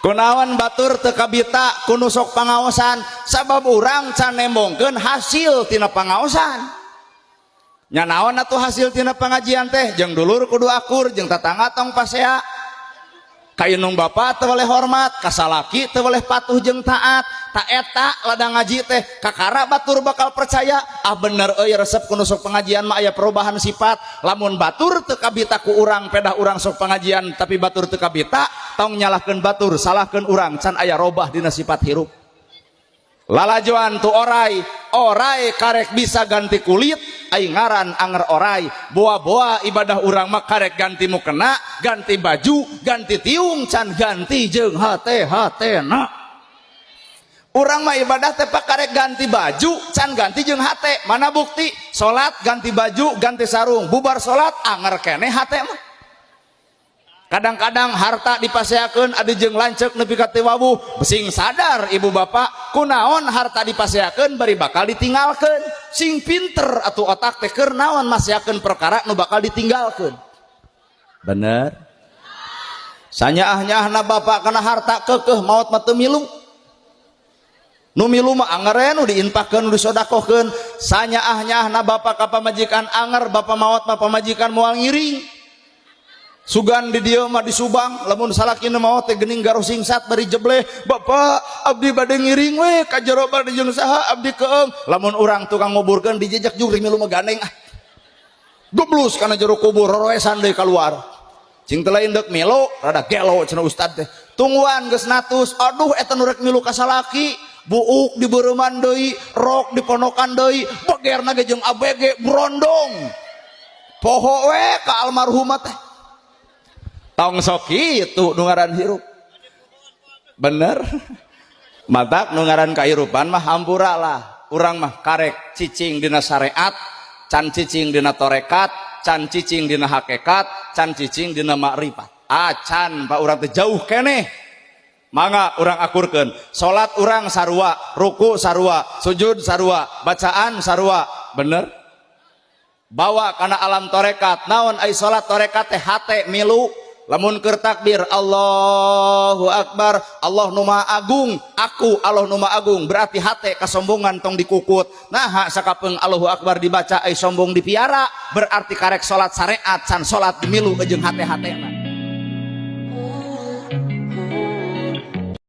kunaon batur teu kabita ku nu sok pangaosan sabab urang can nembongkeun hasil tina pangaosan. Nya naon atuh hasil tina pengajian teh? Jeung dulur kudu akur, jeung tatangga tong pasea. Kainung bapa teu boleh hormat, kasalaki teu boleh patuh jeung taat. Ta eta ladang ngaji teh kakara batur bakal percaya ah bener euy resep ku nu sok pengajian mah aya perubahan sifat. Lamun batur teu kabita ku urang pedah urang sok pengajian tapi batur teu kabita tong nyalahkeun batur salahkeun urang can aya robah dina sifat hirup. Lalajoan tu orai karek bisa ganti kulit ai ngaran anger orai. Boa-boa ibadah urang mah karek ganti mukena, ganti baju, ganti tiung can ganti jeung hate-hatena. Urang mah ibadah teh karek ganti baju can ganti jeung hate. Mana bukti? Salat ganti baju, ganti sarung, bubar salat anger keneh hate mah. Kadang-kadang harta dipaseakeun adi jeung lanceuk nepi ka teu wawuh, sing sadar ibu bapak kunaon harta dipaseakeun bari bakal ditinggalkeun. Sing pinter atuh otak teh keur naon maseakeun perkara nu bakal ditinggalkeun. Bener? Sanyaah-nyaahna bapak kana harta keukeuh maot mah teu milu. Nu milu mah anger nu diinfakkeun nu disodakohkeun. Sanyaah-nyaahna bapak ka pamajikan anger, bapak maot mah pamajikan moal ngiring. Sugan di dieu mah disubang, lamun salakina maot teh geuning garuh singsat bari jebleh, bapak abdi bade ngiring we ka jero bade jeung saha abdi keung. Lamun urang tukang nguburkeun dijejak juri milu mah gandeng ah. Goblus kana jero kubur roroesan deui kaluar. Cing teu lain deuk milu rada gelo cenah ustad teh. Tungguan geus natus, aduh eta nu rek milu ka salaki, buuk dibeureman deui, rok diponokan deui, begerna ge jeung ABG brondong. Poho we ka almarhumah teh. Tong sok kitu nu ngaran hirup. Bener? Matak nu ngaran kahirupan mah hampura lah. Urang mah karek cicing dina syariat, can cicing dina torekat, can cicing dina hakikat, can cicing dina makrifat. Can pak urang teh jauh keneh. Mangga urang akurkeun. Salat urang sarua, ruku sarua, sujud sarua, bacaan sarua. Bener? Bawa kana alam torekat. Naon ai salat torekat teh hate milu. Lamun keur takbir Allahu Akbar, Allah nu Maha Agung, aku Allah nu Maha Agung, berarti hate kasombongan tong dikukut. Nah sakapeung Allahu Akbar dibaca ai sombong dipiara, berarti karek salat syariat can salat dimilu jeung hate-hatena.